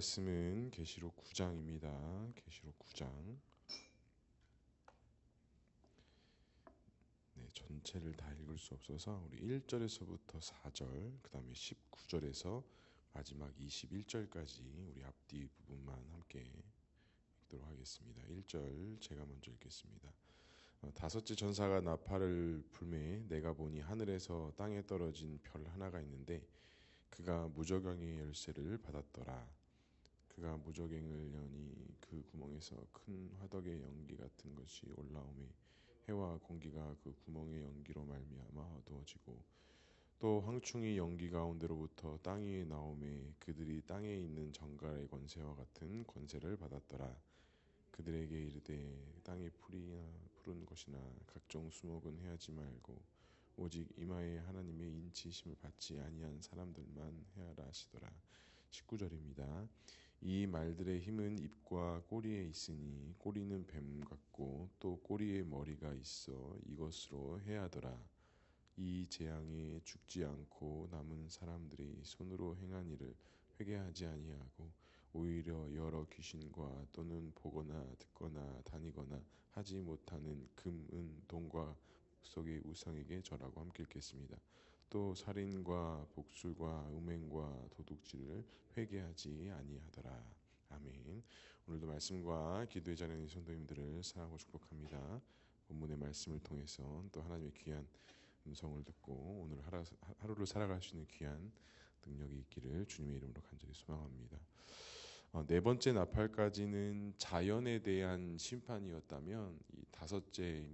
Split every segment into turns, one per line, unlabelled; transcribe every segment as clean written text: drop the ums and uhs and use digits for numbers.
말씀은 계시록 9장입니다. 계시록 9장. 전체를 다 읽을 수 없어서 우리 1절에서부터 4절, 그다음에 19절에서 마지막 21절까지 우리 앞뒤 부분만 함께 읽도록 하겠습니다. 1절 제가 먼저 읽겠습니다. 다섯째 전사가 나팔을 불매 내가 보니 하늘에서 땅에 떨어진 별 하나가 있는데 그가 무저갱의 열쇠를 받았더라. 그가 무저갱을 여니 그 구멍에서 큰 화덕의 연기 같은 것이 올라오매 해와 공기가 그 구멍의 연기로 말미암아 어두워지고 또 황충이 연기 가운데로부터 땅 위에 나오매 그들이 땅에 있는 정갈의 권세와 같은 권세를 받았더라. 그들에게 이르되 땅에 풀이나 푸른 것이나 각종 수목은 해하지 말고 오직 이마에 하나님의 인치심을 받지 아니한 사람들만 해하라 하시더라. 19절입니다. 이 말들의 힘은 입과 꼬리에 있으니 꼬리는 뱀 같고 또 꼬리에 머리가 있어 이것으로 해하더라. 이 재앙에 죽지 않고 남은 사람들이 손으로 행한 일을 회개하지 아니하고 오히려 여러 귀신과 또는 보거나 듣거나 다니거나 하지 못하는 금, 은, 동과 속의 우상에게 절하고 함께 읽겠습니다. 또 살인과 복술과 음행과 도둑질을 회개하지 아니하더라. 아멘. 오늘도 말씀과 기도의 자리에 있는 성도님들을 사랑하고 축복합니다. 본문의 말씀을 통해서 또 하나님의 귀한 음성을 듣고 오늘 하루를 살아갈 수 있는 귀한 능력이 있기를 주님의 이름으로 간절히 소망합니다. 네 번째 나팔까지는 자연에 대한 심판이었다면 이 다섯째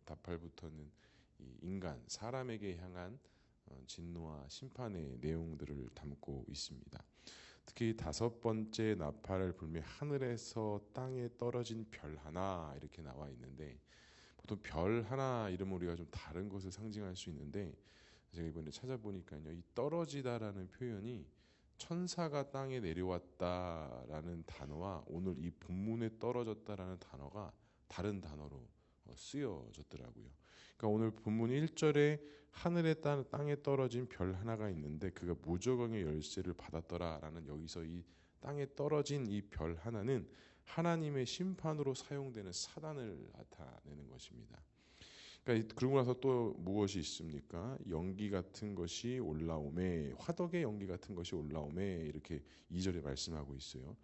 나팔부터는 이 인간, 사람에게 향한 진노와 심판의 내용들을 담고 있습니다. 특히 다섯 번째 나팔을 불매 하늘에서 땅에 떨어진 별 하나 이렇게 나와 있는데 보통 별 하나 이름을 우리가 좀 다른 것을 상징할 수 있는데 제가 이번에 찾아보니까요, 이 떨어지다라는 표현이 천사가 땅에 내려왔다라는 단어와 오늘 이 본문에 떨어졌다라는 단어가 다른 단어로 쓰여졌더라고요. 그러니까 오늘 본문 1절에 하늘에 땅에 떨어진 별 하나가 있는데 그가 무저갱의 열쇠를 받았더라라는 여기서 이 땅에 떨어진 이 별 하나는 하나님의 심판으로 사용되는 사단을 나타내는 것입니다. 그러니까 그러고 나서 또 무엇이 있습니까? 연기 같은 것이 올라오매, 화덕의 연기 같은 것이 올라오매 이렇게 2절에 말씀하고 있어요.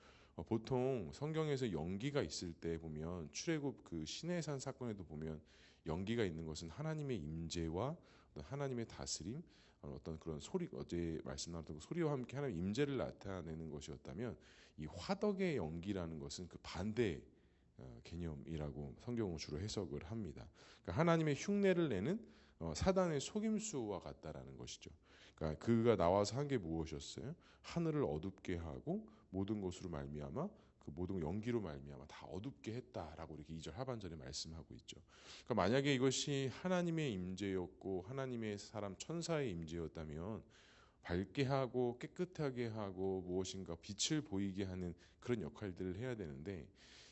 보통 성경에서 연기가 있을 때 보면 출애굽 그 시내산 사건에도 보면 연기가 있는 것은 하나님의 임재와 하나님의 다스림, 어떤 그런 소리, 어제 말씀 나눴던 소리와 함께 하나님의 임재를 나타내는 것이었다면 이 화덕의 연기라는 것은 그 반대 개념이라고 성경은 주로 해석을 합니다. 그러니까 하나님의 흉내를 내는 사단의 속임수와 같다라는 것이죠. 그러니까 그가 나와서 한 게 무엇이었어요? 하늘을 어둡게 하고 모든 것으로 말미암아 그 모든 연기로 말미암아 다 어둡게 했다라고 이렇게 2절 하반절에 말씀하고 있죠. 그러니까 만약에 이것이 하나님의 임재였고 하나님의 사람 천사의 임재였다면 밝게 하고 깨끗하게 하고 무엇인가 빛을 보이게 하는 그런 역할들을 해야 되는데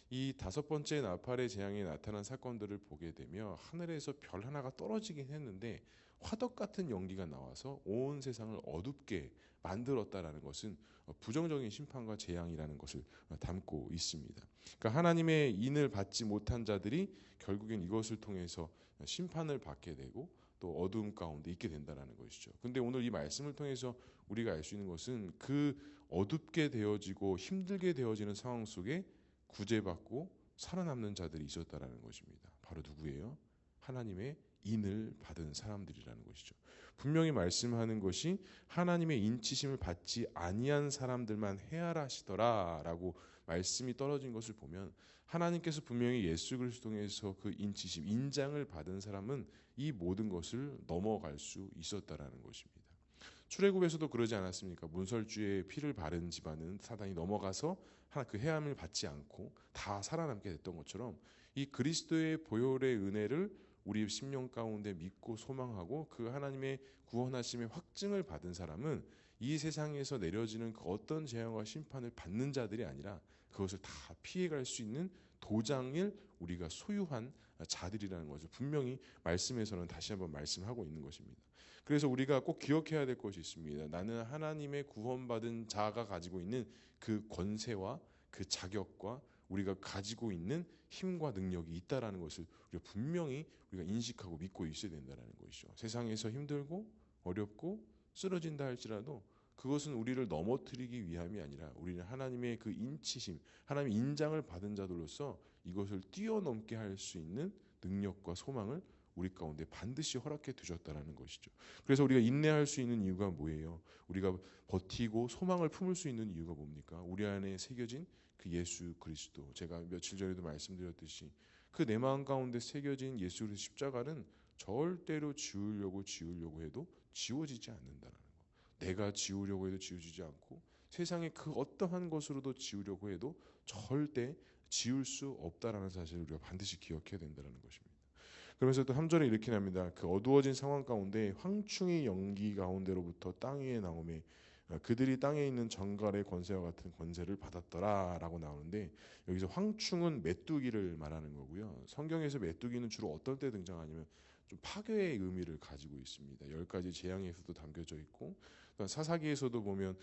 이 다섯 번째 나팔의 재앙에 나타난 사건들을 보게 되면 하늘에서 별 하나가 떨어지긴 했는데 화덕 같은 연기가 나와서 온 세상을 어둡게 만들었다라는 것은 부정적인 심판과 재앙이라는 것을 담고 있습니다. 그러니까 하나님의 인을 받지 못한 자들이 결국엔 이것을 통해서 심판을 받게 되고 또 어두움 가운데 있게 된다는 것이죠. 근데 오늘 이 말씀을 통해서 우리가 알 수 있는 것은 그 어둡게 되어지고 힘들게 되어지는 상황 속에 구제받고 살아남는 자들이 있었다라는 것입니다. 바로 누구예요? 하나님의 인을 받은 사람들이라는 것이죠. 분명히 말씀하는 것이 하나님의 인치심을 받지 아니한 사람들만 해하라 하시더라라고 말씀이 떨어진 것을 보면 하나님께서 분명히 예수 그리스도 통해서 그 인치심, 인장을 받은 사람은 이 모든 것을 넘어갈 수 있었다라는 것입니다. 출애굽에서도 그러지 않았습니까? 문설주의 피를 바른 집안은 사단이 넘어가서 그 해함을 받지 않고 다 살아남게 됐던 것처럼 이 그리스도의 보혈의 은혜를 우리 심령 가운데 믿고 소망하고 그 하나님의 구원하심의 확증을 받은 사람은 이 세상에서 내려지는 그 어떤 재앙과 심판을 받는 자들이 아니라 그것을 다 피해갈 수 있는 도장을 우리가 소유한 자들이라는 것을 분명히 말씀에서는 다시 한번 말씀하고 있는 것입니다. 그래서 우리가 꼭 기억해야 될 것이 있습니다. 나는 하나님의 구원받은 자가 가지고 있는 그 권세와 그 자격과 우리가 가지고 있는 힘과 능력이 있다라는 것을 우리가 분명히 우리가 인식하고 믿고 있어야 된다는 것이죠. 세상에서 힘들고 어렵고 쓰러진다 할지라도 그것은 우리를 넘어뜨리기 위함이 아니라 우리는 하나님의 그 인치심, 하나님의 인장을 받은 자들로서 이것을 뛰어넘게 할 수 있는 능력과 소망을 우리 가운데 반드시 허락해 두셨다라는 것이죠. 그래서 우리가 인내할 수 있는 이유가 뭐예요? 우리가 버티고 소망을 품을 수 있는 이유가 뭡니까? 우리 안에 새겨진 그 예수 그리스도. 제가 며칠 전에도 말씀드렸듯이 그 내 마음 가운데 새겨진 예수 그리스도 십자가는 절대로 지우려고 해도 지워지지 않는다라는 거. 내가 지우려고 해도 지워지지 않고 세상의 그 어떠한 것으로도 지우려고 해도 절대 지울 수 없다라는 사실을 우리가 반드시 기억해야 된다는 것입니다. 그러면서 또 3절에 이렇게 납니다. 그 어두워진 상황 가운데 황충이 연기 가운데로부터 땅 위에 나오매 그들이 땅에 있는 정갈의 권세와 같은 권세를 받았더라라고 나오는데 여기서 황충은 메뚜기를 말하는 거고요. 성경에서 메뚜기는 주로 어떨 때 등장하냐면 좀 파괴의 의미를 가지고 있습니다. 10가지 재앙에서도 담겨져 있고 사사기에서도 보면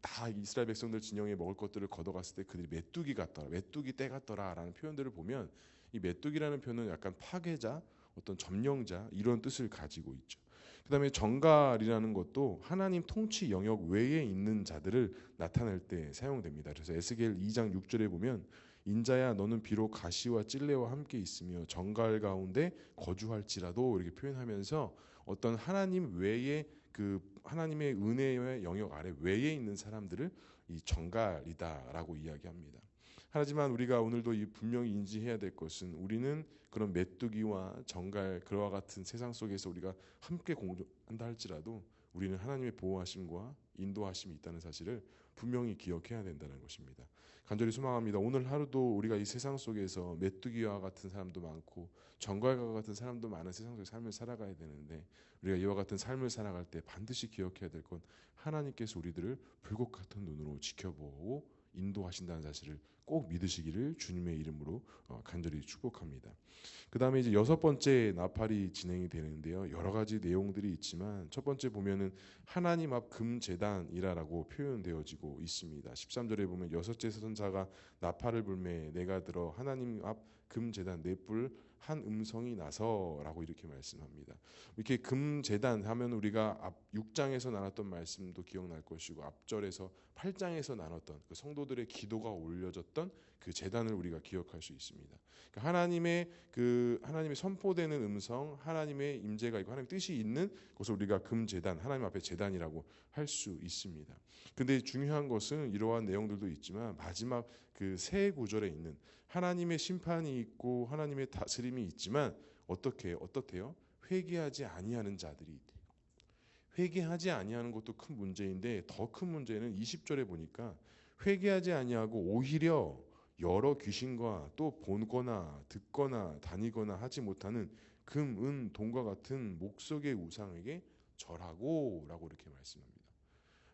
다 이스라엘 백성들 진영에 먹을 것들을 걷어갔을 때 그들이 메뚜기 같더라, 메뚜기 떼 같더라라는 표현들을 보면 이 메뚜기라는 표현은 약간 파괴자, 어떤 점령자 이런 뜻을 가지고 있죠. 그다음에 정갈이라는 것도 하나님 통치 영역 외에 있는 자들을 나타낼 때 사용됩니다. 그래서 에스겔 2장 6절에 보면 인자야 너는 비록 가시와 찔레와 함께 있으며 정갈 가운데 거주할지라도 이렇게 표현하면서 어떤 하나님 외에 그 하나님의 은혜의 영역 아래 외에 있는 사람들을 이 정갈이다라고 이야기합니다. 하지만 우리가 오늘도 분명히 인지해야 될 것은 우리는 그런 메뚜기와 정갈 그와 같은 세상 속에서 우리가 함께 공존한다 할지라도 우리는 하나님의 보호하심과 인도하심이 있다는 사실을 분명히 기억해야 된다는 것입니다. 간절히 소망합니다. 오늘 하루도 우리가 이 세상 속에서 메뚜기와 같은 사람도 많고 정갈과 같은 사람도 많은 세상 속의 삶을 살아가야 되는데 우리가 이와 같은 삶을 살아갈 때 반드시 기억해야 될 건 하나님께서 우리들을 불꽃 같은 눈으로 지켜보고 인도하신다는 사실을 꼭 믿으시기를 주님의 이름으로 간절히 축복합니다. 그 다음에 이제 6번째 나팔이 진행이 되는데요. 여러 가지 내용들이 있지만 첫 번째 보면은 하나님 앞 금제단이라고 표현되어지고 있습니다. 13절에 보면 여섯째 선자가 나팔을 불매 내가 들어 하나님 앞 금제단 넷불 한 음성이 나서라고 이렇게 말씀합니다. 이렇게 금제단 하면 우리가 앞 6장에서 나눴던 말씀도 기억날 것이고 앞절에서 8장에서 나눴던 그 성도들의 기도가 올려졌던 그 제단을 우리가 기억할 수 있습니다. 그러니까 하나님의 선포되는 음성, 하나님의 임재가 있고 하나님의 뜻이 있는 것을 우리가 금제단, 하나님 앞에 제단이라고 할 수 있습니다. 근데 중요한 것은 이러한 내용들도 있지만 마지막 그 새 구절에 있는 하나님의 심판이 있고 하나님의 다스림이 있지만 어떻게요? 회개하지 아니하는 자들이 있대요. 회개하지 아니하는 것도 큰 문제인데 더 큰 문제는 20절에 보니까 회개하지 아니하고 오히려 여러 귀신과 또 보거나 듣거나 다니거나 하지 못하는 금, 은, 동과 같은 목석의 우상에게 절하고 라고 이렇게 말씀합니다.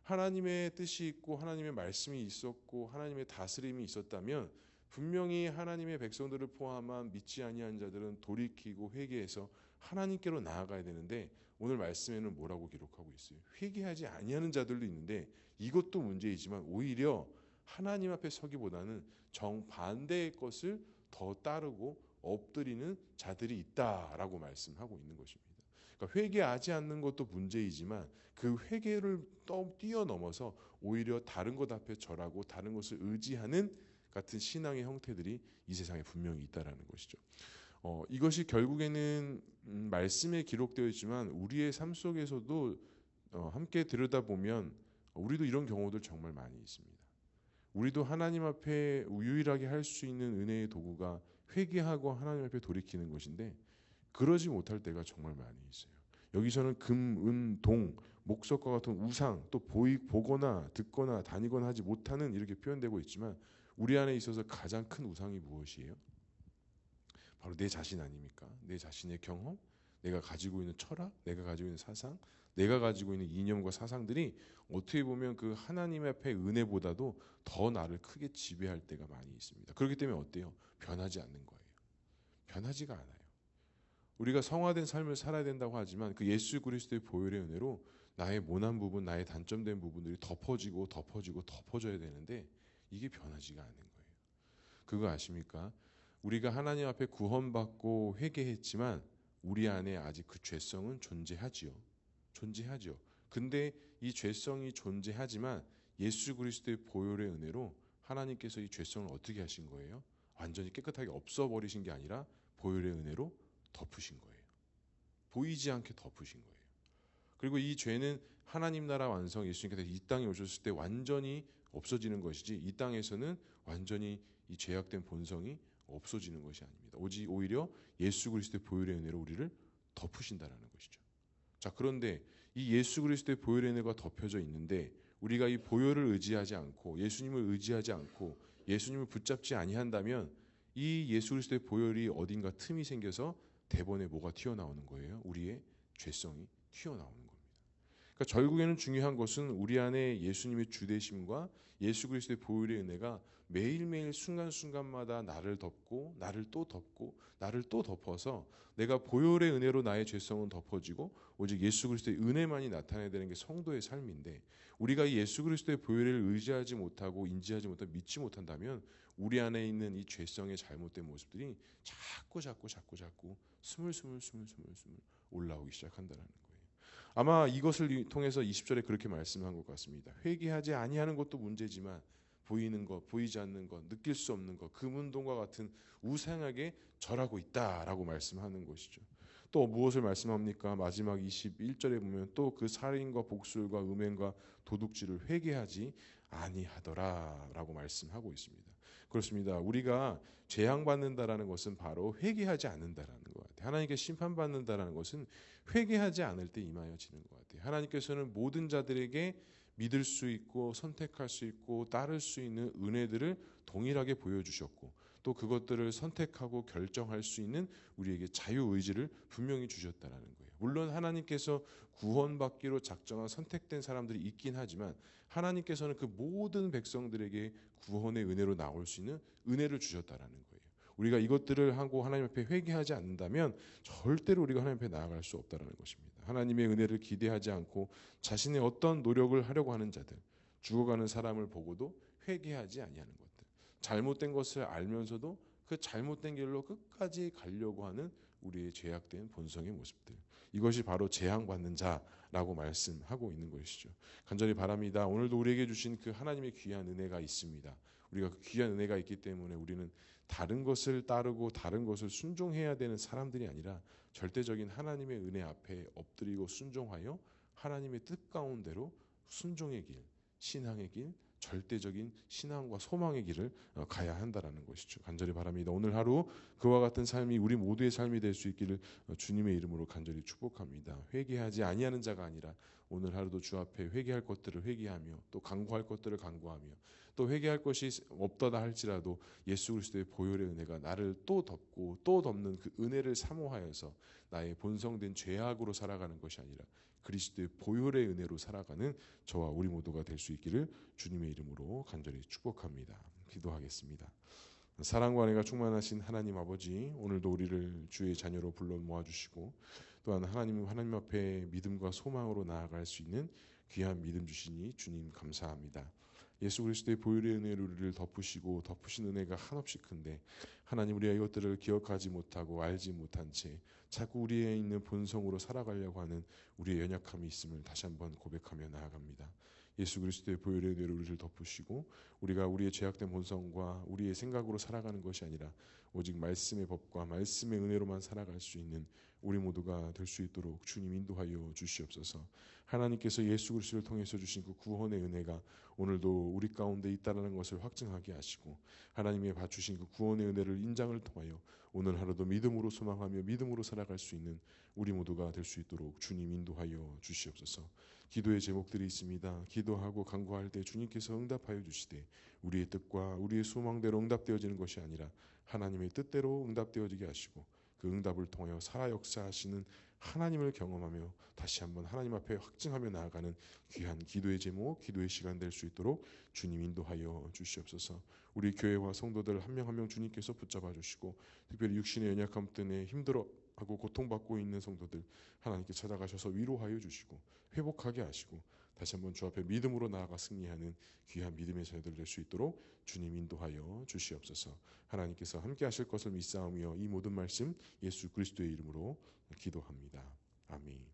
하나님의 뜻이 있고 하나님의 말씀이 있었고 하나님의 다스림이 있었다면 분명히 하나님의 백성들을 포함한 믿지 아니한 자들은 돌이키고 회개해서 하나님께로 나아가야 되는데 오늘 말씀에는 뭐라고 기록하고 있어요? 회개하지 아니하는 자들도 있는데 이것도 문제이지만 오히려 하나님 앞에 서기보다는 정반대의 것을 더 따르고 엎드리는 자들이 있다라고 말씀하고 있는 것입니다. 그러니까 회개하지 않는 것도 문제이지만 그 회개를 뛰어넘어서 오히려 다른 것 앞에 절하고 다른 것을 의지하는 같은 신앙의 형태들이 이 세상에 분명히 있다라는 것이죠. 이것이 결국에는 말씀에 기록되어 있지만 우리의 삶 속에서도 함께 들여다보면 우리도 이런 경우들 정말 많이 있습니다. 우리도 하나님 앞에 유일하게 할 수 있는 은혜의 도구가 회개하고 하나님 앞에 돌이키는 것인데 그러지 못할 때가 정말 많이 있어요. 여기서는 금, 은, 동, 목석과 같은 우상 또 보거나 듣거나 다니거나 하지 못하는 이렇게 표현되고 있지만 우리 안에 있어서 가장 큰 우상이 무엇이에요? 바로 내 자신 아닙니까? 내 자신의 경험, 내가 가지고 있는 철학, 내가 가지고 있는 사상, 내가 가지고 있는 이념과 사상들이 어떻게 보면 그 하나님 앞의 은혜보다도 더 나를 크게 지배할 때가 많이 있습니다. 그렇기 때문에 어때요? 변하지 않는 거예요. 변하지가 않아요. 우리가 성화된 삶을 살아야 된다고 하지만 그 예수 그리스도의 보혈의 은혜로 나의 모난 부분, 나의 단점된 부분들이 덮어지고 덮어지고 덮어져야 되는데 이게 변하지가 않는 거예요. 그거 아십니까? 우리가 하나님 앞에 구원받고 회개했지만 우리 안에 아직 그 죄성은 존재하지요. 존재하죠. 근데 이 죄성이 존재하지만 예수 그리스도의 보혈의 은혜로 하나님께서 이 죄성을 어떻게 하신 거예요? 완전히 깨끗하게 없어버리신 게 아니라 보혈의 은혜로 덮으신 거예요. 보이지 않게 덮으신 거예요. 그리고 이 죄는 하나님 나라 완성 예수님께서 이 땅에 오셨을 때 완전히 없어지는 것이지 이 땅에서는 완전히 이 죄악된 본성이 없어지는 것이 아닙니다. 오히려 예수 그리스도의 보혈의 은혜로 우리를 덮으신다라는 것이죠. 자, 그런데 이 예수 그리스도의 보혈의 은혜가 덮여져 있는데 우리가 이 보혈을 의지하지 않고 예수님을 의지하지 않고 예수님을 붙잡지 아니한다면 이 예수 그리스도의 보혈이 어딘가 틈이 생겨서 대번에 뭐가 튀어나오는 거예요? 우리의 죄성이 튀어나오는 겁니다. 그러니까 결국에는 중요한 것은 우리 안에 예수님의 주되심과 예수 그리스도의 보혈의 은혜가 매일매일 순간순간마다 나를 덮고 나를 또 덮고 나를 또 덮어서 내가 보혈의 은혜로 나의 죄성은 덮어지고 오직 예수 그리스도의 은혜만이 나타나야 되는 게 성도의 삶인데 우리가 예수 그리스도의 보혈을 의지하지 못하고 인지하지 못하고 믿지 못한다면 우리 안에 있는 이 죄성의 잘못된 모습들이 자꾸 스물스물 올라오기 시작한다는 거예요. 아마 이것을 통해서 20절에 그렇게 말씀한 것 같습니다. 회개하지 아니하는 것도 문제지만 보이는 것, 보이지 않는 것, 느낄 수 없는 것, 금운동과 같은 우상하게 절하고 있다라고 말씀하는 것이죠. 또 무엇을 말씀합니까? 마지막 21절에 보면 또 그 살인과 복술과 음행과 도둑질을 회개하지 아니하더라라고 말씀하고 있습니다. 그렇습니다. 우리가 재앙받는다라는 것은 바로 회개하지 않는다라는 것 같아요. 하나님께 심판받는다라는 것은 회개하지 않을 때 임하여지는 것 같아요. 하나님께서는 모든 자들에게 믿을 수 있고 선택할 수 있고 따를 수 있는 은혜들을 동일하게 보여주셨고 또 그것들을 선택하고 결정할 수 있는 우리에게 자유의지를 분명히 주셨다는 거예요. 물론 하나님께서 구원받기로 작정한 선택된 사람들이 있긴 하지만 하나님께서는 그 모든 백성들에게 구원의 은혜로 나올 수 있는 은혜를 주셨다는 거예요. 우리가 이것들을 하고 하나님 앞에 회개하지 않는다면 절대로 우리가 하나님 앞에 나아갈 수 없다는 것입니다. 하나님의 은혜를 기대하지 않고 자신의 어떤 노력을 하려고 하는 자들, 죽어가는 사람을 보고도 회개하지 아니하는 것들, 잘못된 것을 알면서도 그 잘못된 길로 끝까지 가려고 하는 우리의 죄악된 본성의 모습들, 이것이 바로 재앙받는 자라고 말씀하고 있는 것이죠. 간절히 바랍니다. 오늘도 우리에게 주신 그 하나님의 귀한 은혜가 있습니다. 우리가 그 귀한 은혜가 있기 때문에 우리는 다른 것을 따르고 다른 것을 순종해야 되는 사람들이 아니라 절대적인 하나님의 은혜 앞에 엎드리고 순종하여 하나님의 뜻 가운데로 순종의 길, 신앙의 길, 절대적인 신앙과 소망의 길을 가야 한다라는 것이죠. 간절히 바랍니다. 오늘 하루 그와 같은 삶이 우리 모두의 삶이 될 수 있기를 주님의 이름으로 간절히 축복합니다. 회개하지 아니하는 자가 아니라 오늘 하루도 주 앞에 회개할 것들을 회개하며 또 간구할 것들을 간구하며 또 회개할 것이 없다다 할지라도 예수 그리스도의 보혈의 은혜가 나를 또 덮고 또 덮는 그 은혜를 사모하여서 나의 본성된 죄악으로 살아가는 것이 아니라 그리스도의 보혈의 은혜로 살아가는 저와 우리 모두가 될 수 있기를 주님의 이름으로 간절히 축복합니다. 기도하겠습니다. 사랑과 은혜가 충만하신 하나님 아버지, 오늘도 우리를 주의 자녀로 불러 모아주시고 또한 하나님 앞에 믿음과 소망으로 나아갈 수 있는 귀한 믿음 주시니 주님 감사합니다. 예수 그리스도의 보혈의 은혜로 우리를 덮으시고 덮으신 은혜가 한없이 큰데 하나님 우리가 이것들을 기억하지 못하고 알지 못한 채 자꾸 우리에 있는 본성으로 살아가려고 하는 우리의 연약함이 있음을 다시 한번 고백하며 나아갑니다. 예수 그리스도의 보혈의 은혜로 우리를 덮으시고 우리가 우리의 죄악된 본성과 우리의 생각으로 살아가는 것이 아니라 오직 말씀의 법과 말씀의 은혜로만 살아갈 수 있는 우리 모두가 될 수 있도록 주님 인도하여 주시옵소서. 하나님께서 예수 그리스도를 통해서 주신 그 구원의 은혜가 오늘도 우리 가운데 있다는 것을 확증하게 하시고 하나님의 주신 그 구원의 은혜를 인장을 통하여 오늘 하루도 믿음으로 소망하며 믿음으로 살아갈 수 있는 우리 모두가 될 수 있도록 주님 인도하여 주시옵소서. 기도의 제목들이 있습니다. 기도하고 간구할 때 주님께서 응답하여 주시되 우리의 뜻과 우리의 소망대로 응답되어지는 것이 아니라 하나님의 뜻대로 응답되어지게 하시고 그 응답을 통하여 살아 역사하시는 하나님을 경험하며 다시 한번 하나님 앞에 확증하며 나아가는 귀한 기도의 제목, 기도의 시간 될 수 있도록 주님 인도하여 주시옵소서. 우리 교회와 성도들 한 명 한 명 주님께서 붙잡아 주시고 특별히 육신의 연약함 때문에 힘들어 하고 고통받고 있는 성도들 하나님께 찾아가셔서 위로하여 주시고 회복하게 하시고 다시 한번 주 앞에 믿음으로 나아가 승리하는 귀한 믿음의 자녀들 될 수 있도록 주님 인도하여 주시옵소서. 하나님께서 함께 하실 것을 믿사오며 이 모든 말씀 예수 그리스도의 이름으로 기도합니다. 아멘.